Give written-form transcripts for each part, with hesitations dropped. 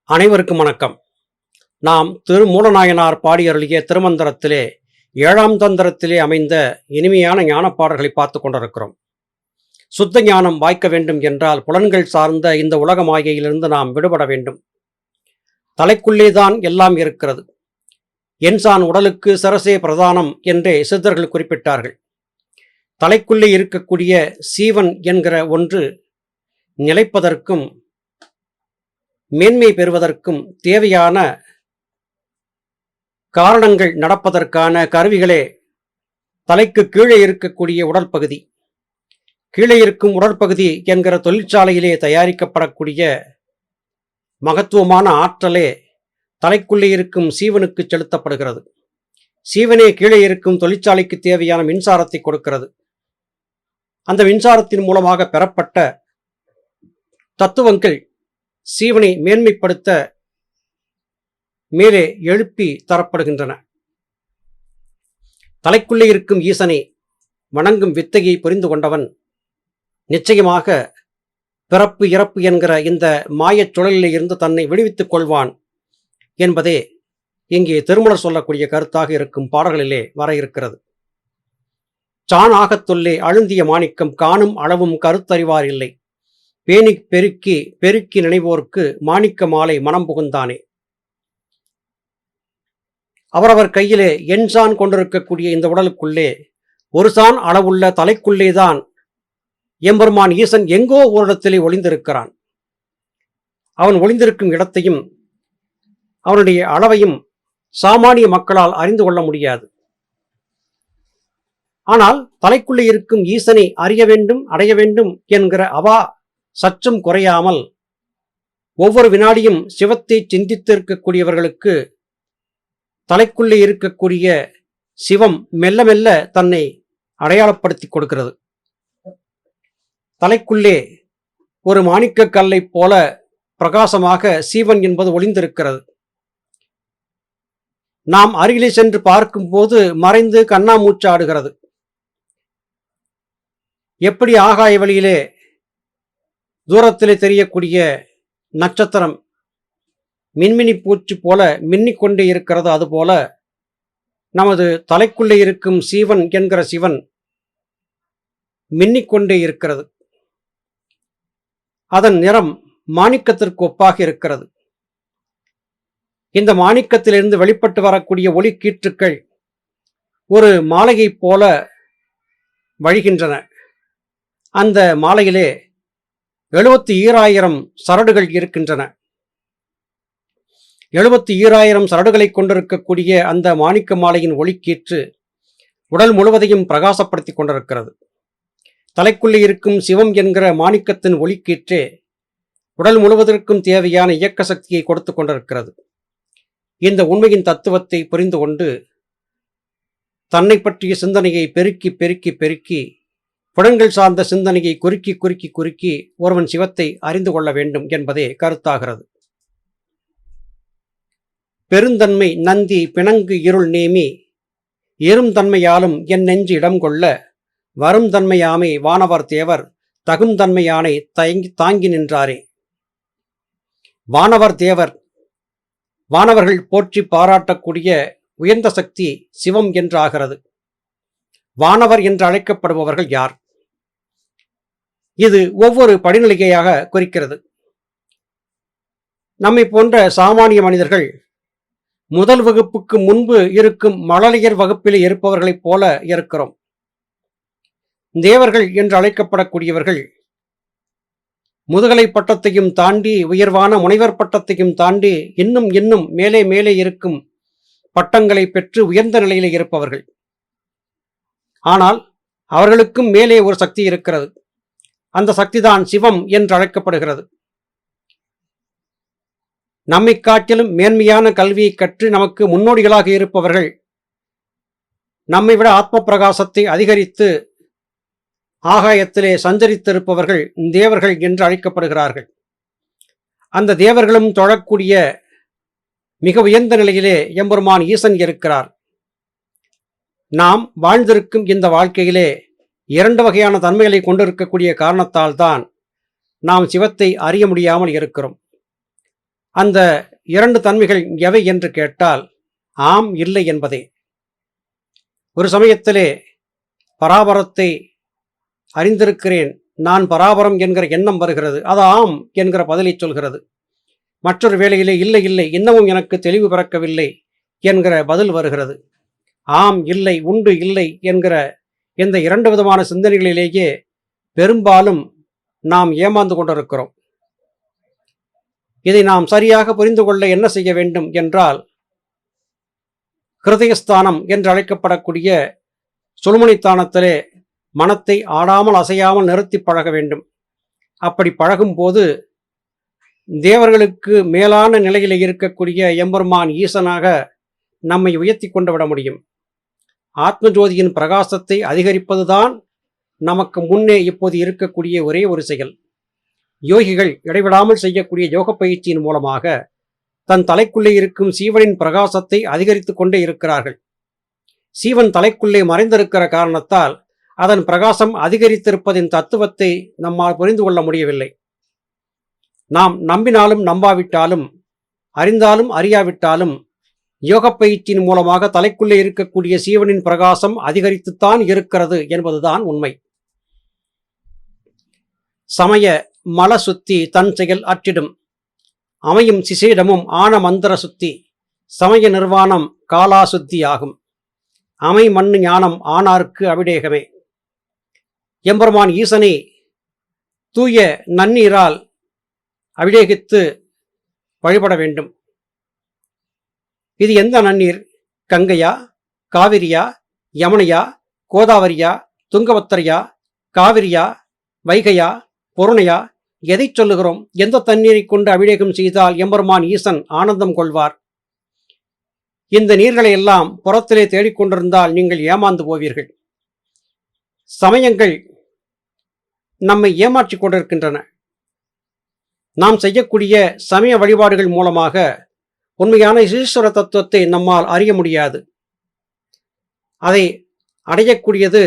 அனைவருக்கும் வணக்கம். நாம் திருமூலநாயனார் பாடியருளிய திருமந்திரத்திலே 7ஆம் தந்திரத்திலே அமைந்த இனிமையான ஞானப்பாடல்களை பார்த்து கொண்டிருக்கிறோம். சுத்த ஞானம் வாய்க்க வேண்டும் என்றால் புலன்கள் சார்ந்த இந்த உலக மாயையிலிருந்து நாம் விடுபட வேண்டும். தலைக்குள்ளேதான் எல்லாம் இருக்கிறது. என்சான் உடலுக்கு சிரசே பிரதானம் என்றே சித்தர்கள் குறிப்பிட்டார்கள். தலைக்குள்ளே இருக்கக்கூடிய சீவன் என்கிற ஒன்று நிலைப்பதற்கும் மேன்மை பெறுவதற்கும் தேவையான காரணங்கள் நடப்பதற்கான கருவிகளே தலைக்கு கீழே இருக்கக்கூடிய உடல் பகுதி. கீழே இருக்கும் உடற்பகுதி என்கிற தொழிற்சாலையிலே தயாரிக்கப்படக்கூடிய மகத்துவமான ஆற்றலே தலைக்குள்ளே இருக்கும் சீவனுக்கு செலுத்தப்படுகிறது. சீவனே கீழே இருக்கும் தொழிற்சாலைக்கு தேவையான மின்சாரத்தை கொடுக்கிறது. அந்த மின்சாரத்தின் மூலமாக பெறப்பட்ட தத்துவங்கள் சீவனை மேன்மைப்படுத்த மேலே எழுப்பி தரப்படுகின்றன. தலைக்குள்ளே இருக்கும் ஈசனை வணங்கும் வித்தையை புரிந்து கொண்டவன் நிச்சயமாக பிறப்பு இறப்பு என்கிற இந்த மாயச் சுழலிலே இருந்து தன்னை விடுவித்துக் கொள்வான் என்பதே இங்கே திருமூலர் சொல்லக்கூடிய கருத்தாக இருக்கும் பாடல்களிலே வர இருக்கிறது. சான் ஆகத்துள்ளே அழுந்திய மாணிக்கம் காணும் அளவும் கருத்தறிவார் இல்லை, பேணிக் பெருக்கி பெருக்கி நினைவோர்க்கு மாணிக்க மாலை மனம் புகுந்தானே. அவரவர் கையிலே எண்சான் கொண்டிருக்கக்கூடிய இந்த உடலுக்குள்ளே ஒரு சான் அளவுள்ள தலைக்குள்ளேதான் எம்பெருமான் ஈசன் எங்கோ ஓரிடத்திலே ஒளிந்திருக்கிறான். அவன் ஒளிந்திருக்கும் இடத்தையும் அவனுடைய அளவையும் சாமானிய மக்களால் அறிந்து கொள்ள முடியாது. ஆனால் தலைக்குள்ளே இருக்கும் ஈசனை அறிய வேண்டும், அடைய வேண்டும் என்கிற அவா சற்றும் குறையாமல் ஒவ்வொரு வினாடியும் சிவத்தை சிந்தித்து இருக்கக்கூடியவர்களுக்கு தலைக்குள்ளே இருக்கக்கூடிய சிவம் மெல்ல மெல்ல தன்னை அடையாளப்படுத்தி கொடுக்கிறது. தலைக்குள்ளே ஒரு மாணிக்க கல்லை போல பிரகாசமாக சீவன் என்பது ஒளிந்திருக்கிறது. நாம் அருகிலே சென்று பார்க்கும்போது மறைந்து கண்ணாமூச்சாடுகிறது. எப்படி ஆகாய வழியிலே தூரத்திலே தெரியக்கூடிய நட்சத்திரம் மின்மினி பூச்சி போல மின்னிக்கொண்டே இருக்கிறது, அதுபோல நமது தலைக்குள்ளே இருக்கும் சீவன் என்கிற சிவன் மின்னிக்கொண்டே இருக்கிறது. அதன் நிறம் மாணிக்கத்திற்கு ஒப்பாக இருக்கிறது. இந்த மாணிக்கத்திலிருந்து வெளிப்பட்டு வரக்கூடிய ஒளி கீற்றுக்கள் ஒரு மாலையை போல வழிகின்றன. அந்த மாலையிலே 72,000 சரடுகள் இருக்கின்றன. 72,000 சரடுகளை கொண்டிருக்கக்கூடிய அந்த மாணிக்க மாலையின் ஒளிக்கீற்று உடல் முழுவதையும் பிரகாசப்படுத்தி கொண்டிருக்கிறது. தலைக்குள்ளே இருக்கும் சிவம் என்கிற மாணிக்கத்தின் ஒளிக்கீற்றே உடல் முழுவதற்கும் தேவையான இயக்க சக்தியை கொடுத்து கொண்டிருக்கிறது. இந்த உண்மையின் தத்துவத்தை புரிந்து கொண்டு தன்னை பற்றிய சிந்தனையை பெருக்கி பெருக்கி பெருக்கி புலன்கள் சார்ந்த சிந்தனையை குறுக்கி குறுக்கி குறுக்கி ஒருவன் சிவத்தை அறிந்து கொள்ள வேண்டும் என்பதே கருத்தாகிறது. பெருந்தன்மை நந்தி பிணங்கு இருள் நேமி எரும் தன்மையாலும் என் நெஞ்சு இடம் கொள்ள வரும் தன்மையாமே வானவர் தேவர் தகும் தன்மையானை தாங்கி நின்றாரே. வானவர் தேவர், வானவர்கள் போற்றி பாராட்டக்கூடிய உயர்ந்த சக்தி சிவம் என்று ஆகிறது. வானவர் என்று அழைக்கப்படுபவர்கள் யார்? இது ஒவ்வொரு படிநிலையாக குறிக்கிறது. நம்மை போன்ற சாமானிய மனிதர்கள் முதல் வகுப்புக்கு முன்பு இருக்கும் மழலையர் வகுப்பில் இருப்பவர்களைப் போல இருக்கிறோம். தேவர்கள் என்று அழைக்கப்படக்கூடியவர்கள் முதுகலை பட்டத்தையும் தாண்டி உயர்வான முனைவர் பட்டத்தையும் தாண்டி இன்னும் இன்னும் மேலே மேலே இருக்கும் பட்டங்களை பெற்று உயர்ந்த நிலையிலே இருப்பவர்கள். ஆனால் அவர்களுக்கும் மேலே ஒரு சக்தி இருக்கிறது. அந்த சக்திதான் சிவம் என்று அழைக்கப்படுகிறது. நம்மை காட்டிலும் மேன்மையான கல்வியை கற்று நமக்கு முன்னோடிகளாக இருப்பவர்கள் நம்மை விட ஆத்ம பிரகாசத்தை அதிகரித்து ஆகாயத்திலே சஞ்சரித்திருப்பவர்கள் தேவர்கள் என்று அழைக்கப்படுகிறார்கள். அந்த தேவர்களும் தொழக்கூடிய மிக உயர்ந்த நிலையிலே எம்பெருமான் ஈசன் இருக்கிறார். நாம் வாழ்ந்திருக்கும் இந்த வாழ்க்கையிலே 2 வகையான தன்மைகளை கொண்டிருக்கக்கூடிய காரணத்தால் தான் நாம் சிவத்தை அறிய முடியாமல் இருக்கிறோம். அந்த இரண்டு தன்மைகள் எவை என்று கேட்டால் ஆம் இல்லை என்பதே. ஒரு சமயத்திலே பராபரத்தை அறிந்திருக்கிறேன், நான் பராபரம் என்கிற எண்ணம் வருகிறது, அது ஆம் என்கிற பதிலை சொல்கிறது. மற்றொரு வேளையிலே இல்லை இல்லை இன்னமும் எனக்கு தெளிவு பிறக்கவில்லை என்கிற பதில் வருகிறது. ஆம் இல்லை உண்டு இல்லை என்கிற இந்த இரண்டு விதமான சிந்தனைகளிலேயே பெரும்பாலும் நாம் ஏமாந்து கொண்டிருக்கிறோம். இதை நாம் சரியாக புரிந்து கொள்ள என்ன செய்ய வேண்டும் என்றால், கிருதயஸ்தானம் என்று அழைக்கப்படக்கூடிய சுழுமுனைத்தானத்திலே மனத்தை ஆடாமல் அசையாமல் நிறுத்தி பழக வேண்டும். அப்படி பழகும் போது தேவர்களுக்கு மேலான நிலையில் இருக்கக்கூடிய எம்பெருமான் ஈசனாக நம்மை உயர்த்தி கொண்டு விட முடியும். ஆத்ம ஜோதியின் பிரகாசத்தை அதிகரிப்பதுதான் நமக்கு முன்னே இப்போது இருக்கக்கூடிய ஒரே ஒரு செயல். யோகிகள் இடைவிடாமல் செய்யக்கூடிய யோக பயிற்சியின் மூலமாக தன் தலைக்குள்ளே இருக்கும் சீவனின் பிரகாசத்தை அதிகரித்து கொண்டே இருக்கிறார்கள். சீவன் தலைக்குள்ளே மறைந்திருக்கிற காரணத்தால் அதன் பிரகாசம் அதிகரித்திருப்பதின் தத்துவத்தை நம்மால் புரிந்து கொள்ள முடியவில்லை. நாம் நம்பினாலும் நம்பாவிட்டாலும், அறிந்தாலும் அறியாவிட்டாலும், யோக பயிற்சியின் மூலமாக தலைக்குள்ளே இருக்கக்கூடிய சீவனின் பிரகாசம் அதிகரித்துத்தான் இருக்கிறது என்பதுதான் உண்மை. சமய மல சுத்தி தன் செயல் அற்றிடும், அமையும் சிசேடமும் ஆன மந்திர சுத்தி, சமய நிர்வாணம் காலா சுத்தி ஆகும், அமை மண்ணு ஞானம் ஆனார்க்கு அபிடேகமே. எம்பெருமான் ஈசனை தூய நன்னீரால் அபிடேகித்து வழிபட வேண்டும். இது எந்த நன்னீர்? கங்கையா, காவிரியா, யமுனையா, கோதாவரியா, துங்கபத்திரையா, காவிரியா, வைகையா, பொருணையா? எதை சொல்லுகிறோம்? எந்த தண்ணீரை கொண்டு அபிஷேகம் செய்தால் எம்பெருமான் ஈசன் ஆனந்தம் கொள்வார்? இந்த நீர்களை எல்லாம் புறத்திலே தேடிக்கொண்டிருந்தால் நீங்கள் ஏமாந்து போவீர்கள். சமயங்கள் நம்மை ஏமாற்றிக் கொண்டிருக்கின்றன. நாம் செய்யக்கூடிய சமய வழிபாடுகள் மூலமாக உண்மையான ஈஸ்வர தத்துவத்தை நம்மால் அறிய முடியாது. அதை அடையக்கூடியது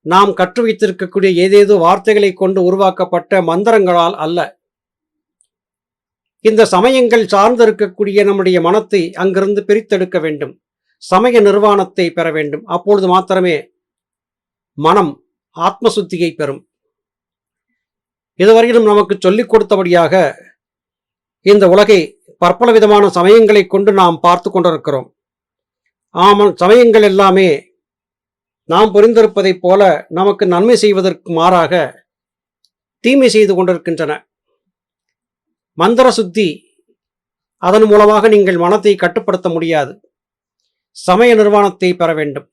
நாம் கற்று வைத்திருக்கக்கூடிய ஏதேதோ வார்த்தைகளை கொண்டு உருவாக்கப்பட்ட மந்திரங்களால் அல்ல. இந்த சமயங்கள் சார்ந்திருக்கக்கூடிய நம்முடைய மனத்தை அங்கிருந்து பிரித்தெடுக்க வேண்டும். சமய நிர்வாணத்தை பெற வேண்டும். அப்பொழுது மாத்திரமே மனம் ஆத்மசுத்தியை பெறும். இதுவரையிலும் நமக்கு சொல்லிக் கொடுத்தபடியாக இந்த உலகை பற்பல விதமான சமயங்களை கொண்டு நாம் பார்த்து கொண்டிருக்கிறோம். ஆமாம், சமயங்கள் எல்லாமே நாம் புரிந்திருப்பதைப் போல நமக்கு நன்மை செய்வதற்கு மாறாக தீமை செய்து கொண்டிருக்கின்றன. மந்திர சுத்தி, அதன் மூலமாக நீங்கள் மனத்தை கட்டுப்படுத்த முடியாது. சமய நிர்வாணத்தை பெற வேண்டும்.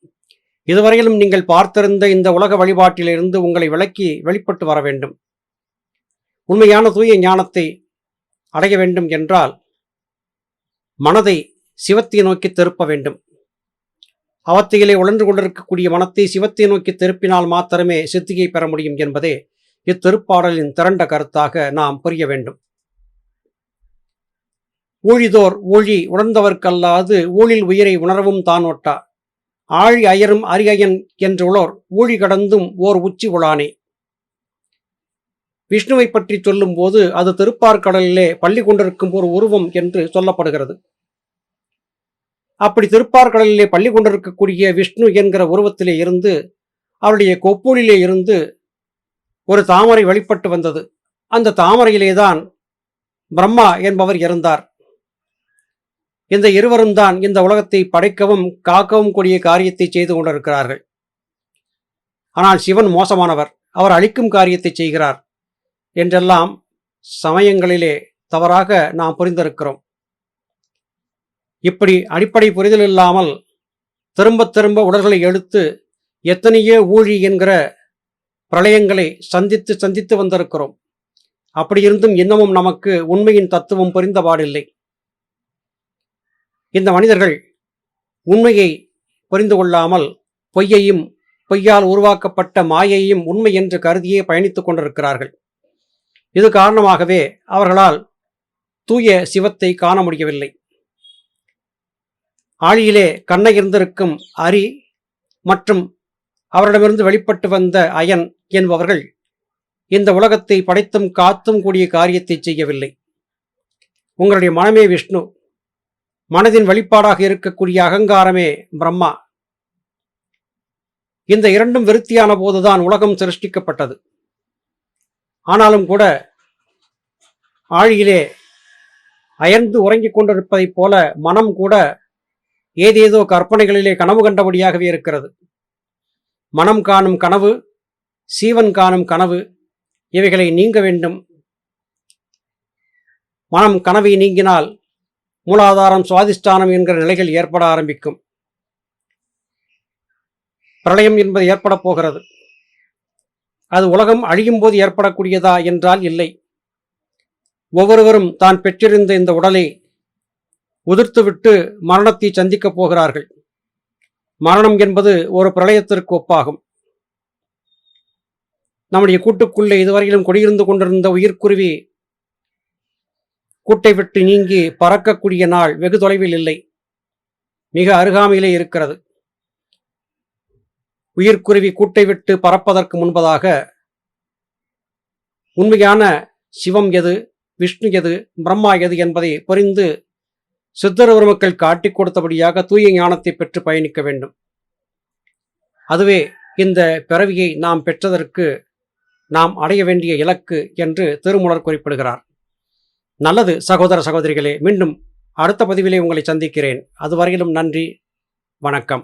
இதுவரையிலும் நீங்கள் பார்த்திருந்த இந்த உலக வழிபாட்டிலிருந்து உங்களை விலக்கி வெளிப்பட்டு வர வேண்டும். உண்மையான தூய ஞானத்தை அடைய வேண்டும் என்றால் மனதை சிவத்தை நோக்கி திருப்ப வேண்டும். அவத்தையிலே உழன்று கொண்டிருக்கக்கூடிய மனத்தை சிவத்தை நோக்கி திருப்பினால் மாத்திரமே சித்தியை பெற முடியும் என்பதே இத்திருப்பாடலின் திரண்ட கருத்தாக நாம் புரிய வேண்டும். ஊழிதோர் ஊழி உணர்ந்தவர்க்கல்லாது ஊழில் உயிரை உணரவும் தான் ஒட்டா, ஆழி அயரும் அரியயன் என்றுளோர் ஊழி கடந்தும் ஓர் உச்சி உளானே. விஷ்ணுவை பற்றி சொல்லும் போது அது திருப்பார்கடலிலே பள்ளி கொண்டிருக்கும் ஒரு உருவம் என்று சொல்லப்படுகிறது. அப்படி திருப்பார்கடலிலே பள்ளி கொண்டிருக்கக்கூடிய விஷ்ணு என்கிற உருவத்திலே இருந்து, அவருடைய கொப்பூலிலே இருந்து ஒரு தாமரை வெளிப்பட்டு வந்தது. அந்த தாமரையிலேதான் பிரம்மா என்பவர் இருந்தார். இந்த இருவரும் தான் இந்த உலகத்தை படைக்கவும் காக்கவும் கூடிய காரியத்தை செய்து கொண்டிருக்கிறார்கள். ஆனால் சிவன் மோசமானவர், அவர் அழிக்கும் காரியத்தை செய்கிறார் என்றெல்லாம் சமயங்களிலே தவறாக நாம் புரிந்திருக்கிறோம். இப்படி அடிப்படை புரிதல் இல்லாமல் திரும்ப திரும்ப உடல்களை எடுத்து எத்தனையோ ஊழி என்கிற பிரளயங்களை சந்தித்து வந்திருக்கிறோம். அப்படி இருந்தும் இன்னமும் நமக்கு உண்மையின் தத்துவம் புரிந்தபாடில்லை. இந்த மனிதர்கள் உண்மையை புரிந்து கொள்ளாமல் பொய்யையும் பொய்யால் உருவாக்கப்பட்ட மாயையும் உண்மை என்று கருதியே பயணித்துக் கொண்டிருக்கிறார்கள். இது காரணமாகவே அவர்களால் தூய சிவத்தை காண முடியவில்லை. ஆழியிலே கண்ணை இருந்திருக்கும் அரி மற்றும் அவரிடமிருந்து வெளிப்பட்டு வந்த அயன் என்பவர்கள் இந்த உலகத்தை படைத்தும் காத்தும் கூடிய காரியத்தை செய்யவில்லை. உங்களுடைய மனமே விஷ்ணு, மனதின் வெளிப்பாடாக இருக்கக்கூடிய அகங்காரமே பிரம்மா. இந்த இரண்டும் விருத்தியான போதுதான் உலகம் சிருஷ்டிக்கப்பட்டது. ஆனாலும் கூட ஆழியிலே அயர்ந்து உறங்கிக் கொண்டிருப்பதைப் போல மனம் கூட ஏதேதோ கற்பனைகளிலே கனவு கண்டபடியாகவே இருக்கிறது. மனம் காணும் கனவு, சீவன் காணும் கனவு, இவைகளை நீங்க வேண்டும். மனம் கனவை நீங்கினால் மூலாதாரம் சுவாதிஷ்டானம் என்கிற நிலைகள் ஏற்பட ஆரம்பிக்கும். பிரளயம் என்பது ஏற்பட போகிறது. அது உலகம் அழியும் போது ஏற்படக்கூடியதா என்றால் இல்லை. ஒவ்வொருவரும் தான் பெற்றிருந்த இந்த உடலை உதிர்த்துவிட்டு மரணத்தை சந்திக்கப் போகிறார்கள். மரணம் என்பது ஒரு பிரளயத்திற்கு ஒப்பாகும். நம்முடைய கூட்டுக்குள்ளே இதுவரையிலும் குடியிருந்து கொண்டிருந்த உயிர்க்குருவி கூட்டை விட்டு நீங்கி பறக்கக்கூடிய நாள் வெகு தொலைவில் இல்லை, மிக அருகாமையிலே இருக்கிறது. உயிர்க்குருவி கூட்டை விட்டு பறப்பதற்கு முன்பதாக உண்மையான சிவம் எது, விஷ்ணு எது, பிரம்மா எது என்பதை புரிந்து சித்தர் பெருமக்கள் காட்டிக் கொடுத்தபடியாக தூய ஞானத்தை பெற்று பயணிக்க வேண்டும். அதுவே இந்த பிறவியை நாம் பெற்றதற்கு நாம் அடைய வேண்டிய இலக்கு என்று திருமூலர் குறிப்பிடுகிறார். நல்லது சகோதர சகோதரிகளே, மீண்டும் அடுத்த பதிவிலே உங்களை சந்திக்கிறேன். அதுவரையிலும் நன்றி, வணக்கம்.